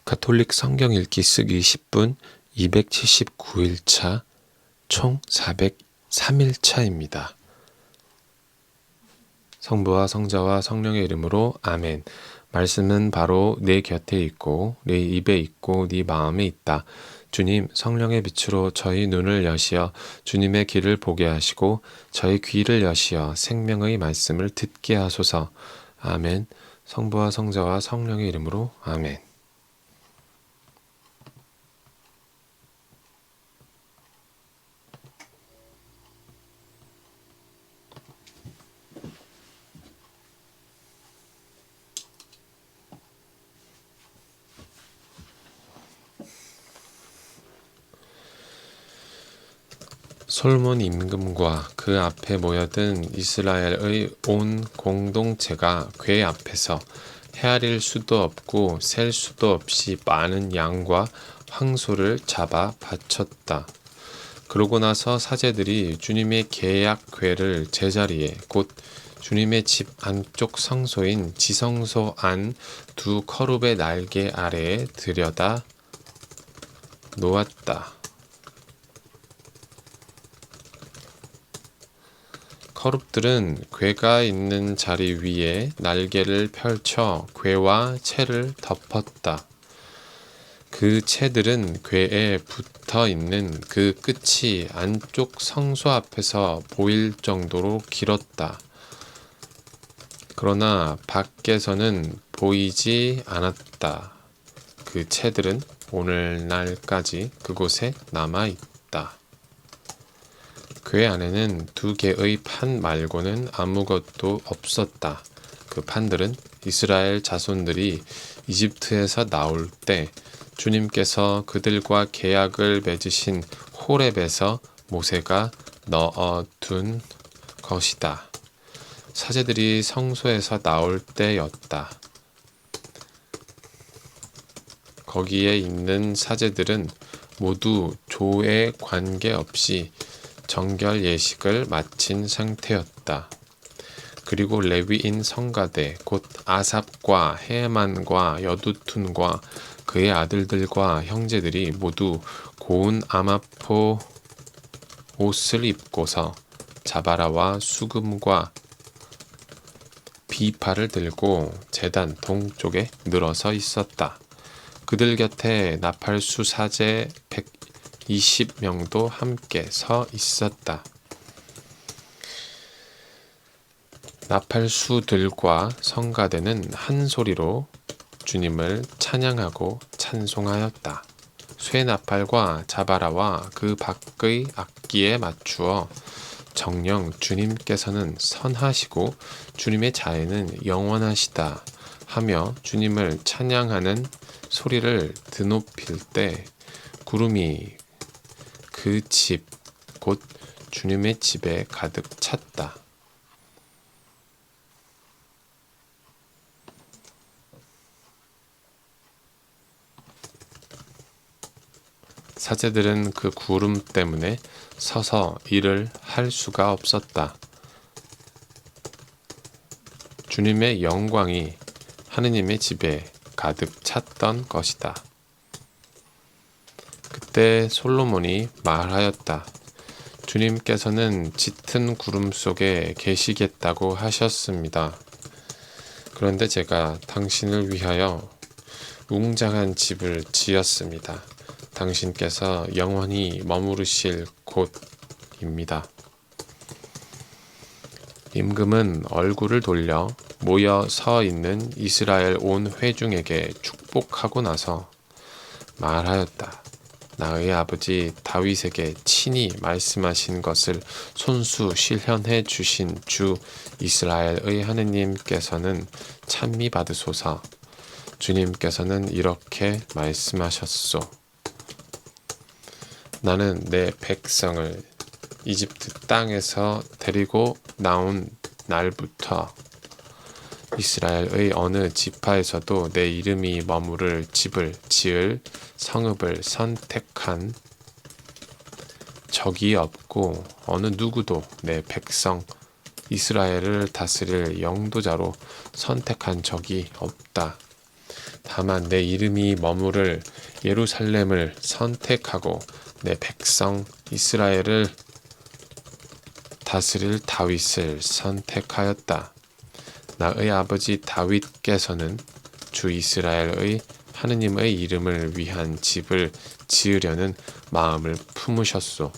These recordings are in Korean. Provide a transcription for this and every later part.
가톨릭 성경 읽기 쓰기 10분 279일차 총 403일차입니다. 성부와 성자와 성령의 이름으로 아멘. 말씀은 바로 내 곁에 있고 내 입에 있고 네 마음에 있다. 주님, 성령의 빛으로 저희 눈을 여시어 주님의 길을 보게 하시고 저희 귀를 여시어 생명의 말씀을 듣게 하소서. 아멘. 성부와 성자와 성령의 이름으로 아멘. 솔몬 임금과 그 앞에 모여든 이스라엘의 온 공동체가 궤 앞에서 헤아릴 수도 없고 셀 수도 없이 많은 양과 황소를 잡아 바쳤다. 그러고 나서 사제들이 주님의 계약 궤를 제자리에 곧 주님의 집 안쪽 성소인 지성소 안 두 커룹의 날개 아래에 들여다 놓았다. 커룹들은 궤가 있는 자리 위에 날개를 펼쳐 궤와 채를 덮었다. 그 채들은 궤에 붙어 있는 그 끝이 안쪽 성소 앞에서 보일 정도로 길었다. 그러나 밖에서는 보이지 않았다. 그 채들은 오늘날까지 그곳에 남아있다. 궤 안에는 두 개의 판 말고는 아무것도 없었다. 그 판들은 이스라엘 자손들이 이집트에서 나올 때 주님께서 그들과 계약을 맺으신 호렙에서 모세가 넣어둔 것이다. 사제들이 성소에서 나올 때였다. 거기에 있는 사제들은 모두 조에 관계없이 정결 예식을 마친 상태였다. 그리고 레위인 성가대 곧 아삽과 헤만과 여두툰과 그의 아들들과 형제들이 모두 고운 아마포 옷을 입고서 자바라와 수금과 비파를 들고 제단 동쪽에 늘어서 있었다. 그들 곁에 나팔수 사제 120명도 함께 서 있었다. 나팔수들과 성가대는 한 소리로 주님을 찬양하고 찬송하였다. 쇠나팔과 자바라와 그 밖의 악기에 맞추어 정녕 주님께서는 선하시고 주님의 자애는 영원하시다 하며 주님을 찬양하는 소리를 드높일 때 구름이 그 집, 곧 주님의 집에 가득 찼다. 사제들은 그 구름 때문에 서서 일을 할 수가 없었다. 주님의 영광이 하느님의 집에 가득 찼던 것이다. 그때 솔로몬이 말하였다. 주님께서는 짙은 구름 속에 계시겠다고 하셨습니다. 그런데 제가 당신을 위하여 웅장한 집을 지었습니다. 당신께서 영원히 머무르실 곳입니다. 임금은 얼굴을 돌려 모여 서 있는 이스라엘 온 회중에게 축복하고 나서 말하였다. 나의 아버지 다윗에게 친히 말씀하신 것을 손수 실현해 주신 주 이스라엘의 하느님께서는 찬미 받으소서. 주님께서는 이렇게 말씀하셨소. 나는 내 백성을 이집트 땅에서 데리고 나온 날부터 이스라엘의 어느 지파에서도 내 이름이 머무를 집을 지을 성읍을 선택한 적이 없고 어느 누구도 내 백성 이스라엘을 다스릴 영도자로 선택한 적이 없다. 다만 내 이름이 머무를 예루살렘을 선택하고 내 백성 이스라엘을 다스릴 다윗을 선택하였다. 나의 아버지 다윗께서는 주 이스라엘의 하느님의 이름을 위한 집을 지으려는 마음을 품으셨소.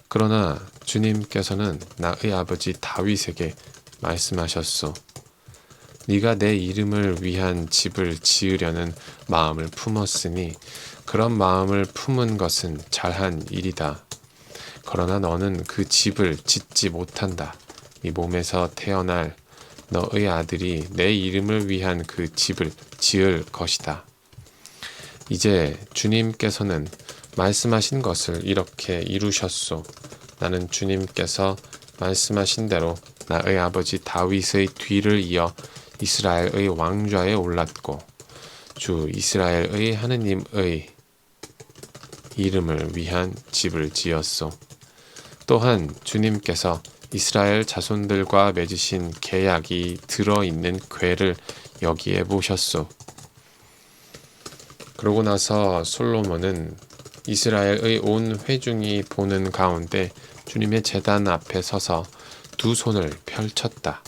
그러나 주님께서는 나의 아버지 다윗에게 말씀하셨소. 네가 내 이름을 위한 집을 지으려는 마음을 품었으니 그런 마음을 품은 것은 잘한 일이다. 그러나 너는 그 집을 짓지 못한다. 네 몸에서 태어날 너의 아들이 내 이름을 위한 그 집을 지을 것이다. 이제 주님께서는 말씀하신 것을 이렇게 이루셨소. 나는 주님께서 말씀하신 대로 나의 아버지 다윗의 뒤를 이어 이스라엘의 왕좌에 올랐고 주 이스라엘의 하느님의 이름을 위한 집을 지었소. 또한 주님께서 이스라엘 자손들과 맺으신 계약이 들어있는 궤를 여기에 보셨소. 그러고 나서 솔로몬은 이스라엘의 온 회중이 보는 가운데 주님의 제단 앞에 서서 두 손을 펼쳤다.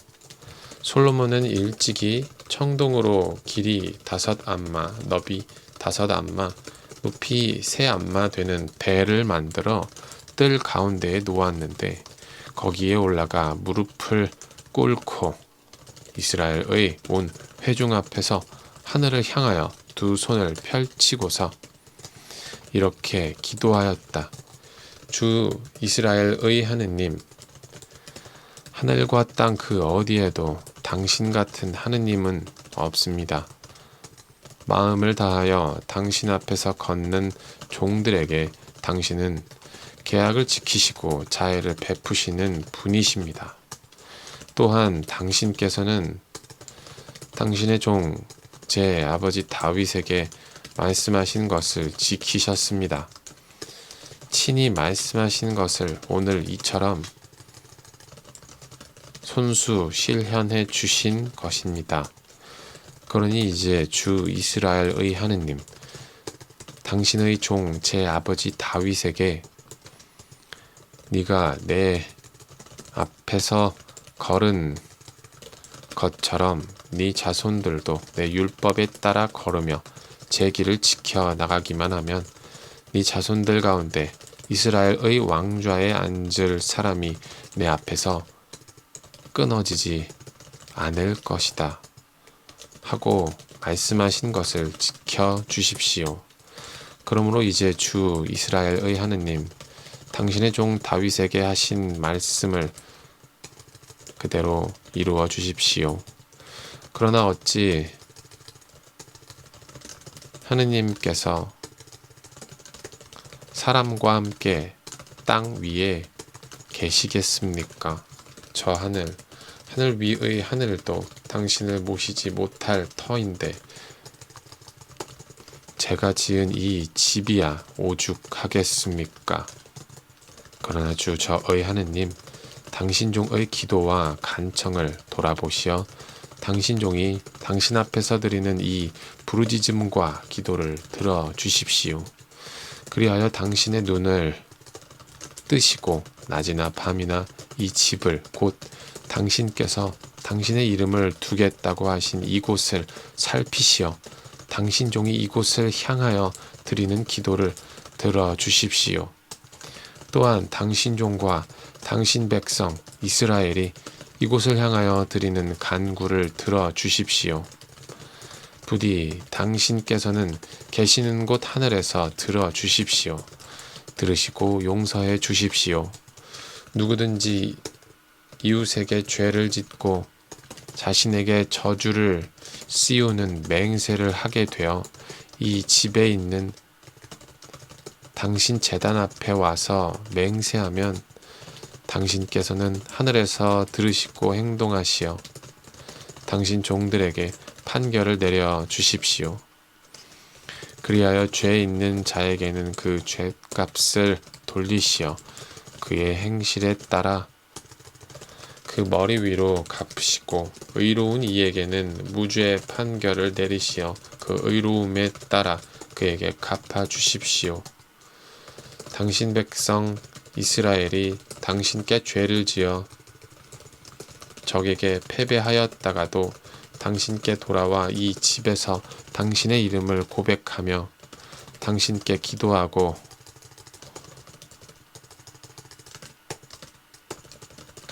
솔로몬은 일찍이 청동으로 길이 5안마, 너비 5안마, 높이 3안마 되는 배를 만들어 뜰 가운데에 놓았는데 거기에 올라가 무릎을 꿇고 이스라엘의 온 회중 앞에서 하늘을 향하여 두 손을 펼치고서 이렇게 기도하였다. 주 이스라엘의 하느님, 하늘과 땅 그 어디에도 당신 같은 하느님은 없습니다. 마음을 다하여 당신 앞에서 걷는 종들에게 당신은 계약을 지키시고 자애를 베푸시는 분이십니다. 또한 당신께서는 당신의 종 제 아버지 다윗에게 말씀하신 것을 지키셨습니다. 친히 말씀하신 것을 오늘 이처럼 손수 실현해 주신 것입니다. 그러니 이제 주 이스라엘의 하느님, 당신의 종 제 아버지 다윗에게 네가 내 앞에서 걸은 것처럼 네 자손들도 내 율법에 따라 걸으며 제 길을 지켜 나가기만 하면 네 자손들 가운데 이스라엘의 왕좌에 앉을 사람이 내 앞에서 끊어지지 않을 것이다 하고 말씀하신 것을 지켜 주십시오. 그러므로 이제 주 이스라엘의 하느님, 당신의 종 다윗에게 하신 말씀을 그대로 이루어 주십시오. 그러나 어찌 하느님께서 사람과 함께 땅 위에 계시겠습니까? 저 하늘 위의 하늘도 당신을 모시지 못할 터인데 제가 지은 이 집이야 오죽하겠습니까? 그러나 주 저의 하느님, 당신 종의 기도와 간청을 돌아보시어 당신 종이 당신 앞에서 드리는 이 부르짖음과 기도를 들어 주십시오. 그리하여 당신의 눈을 뜨시고 낮이나 밤이나 이 집을 곧 당신께서 당신의 이름을 두겠다고 하신 이곳을 살피시어 당신 종이 이곳을 향하여 드리는 기도를 들어 주십시오. 또한 당신 종과 당신 백성 이스라엘이 이곳을 향하여 드리는 간구를 들어 주십시오. 부디 당신께서는 계시는 곳 하늘에서 들어 주십시오. 들으시고 용서해 주십시오. 누구든지 이웃에게 죄를 짓고 자신에게 저주를 씌우는 맹세를 하게 되어 이 집에 있는 당신 제단 앞에 와서 맹세하면 당신께서는 하늘에서 들으시고 행동하시어 당신 종들에게 판결을 내려 주십시오. 그리하여 죄 있는 자에게는 그 죄값을 돌리시어 그의 행실에 따라 그 머리 위로 갚으시고 의로운 이에게는 무죄의 판결을 내리시어 그 의로움에 따라 그에게 갚아 주십시오. 당신 백성 이스라엘이 당신께 죄를 지어 적에게 패배하였다가도 당신께 돌아와 이 집에서 당신의 이름을 고백하며 당신께 기도하고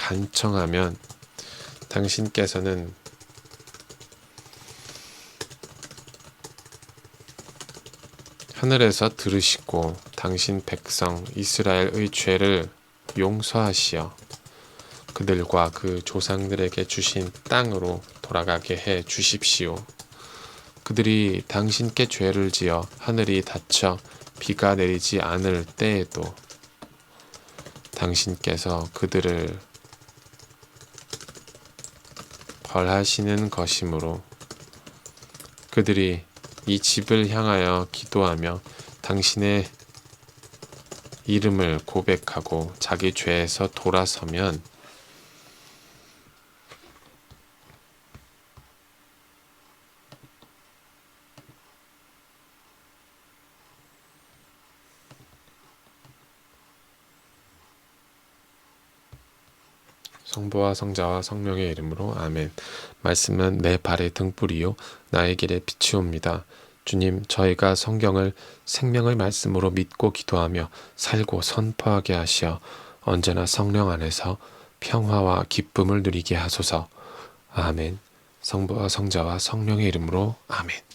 간청하면 당신께서는 하늘에서 들으시고 당신 백성 이스라엘의 죄를 용서하시어 그들과 그 조상들에게 주신 땅으로 돌아가게 해 주십시오. 그들이 당신께 죄를 지어 하늘이 닫혀 비가 내리지 않을 때에도 당신께서 그들을 벌하시는 것이므로 그들이 이 집을 향하여 기도하며 당신의 이름을 고백하고 자기 죄에서 돌아서면 성부와 성자와 성령의 이름으로 아멘. 말씀은 내 발의 등불이요 나의 길의 빛이옵니다. 주님, 저희가 성경을 생명의 말씀으로 믿고 기도하며 살고 선포하게 하시어 언제나 성령 안에서 평화와 기쁨을 누리게 하소서. 아멘. 성부와 성자와 성령의 이름으로 아멘.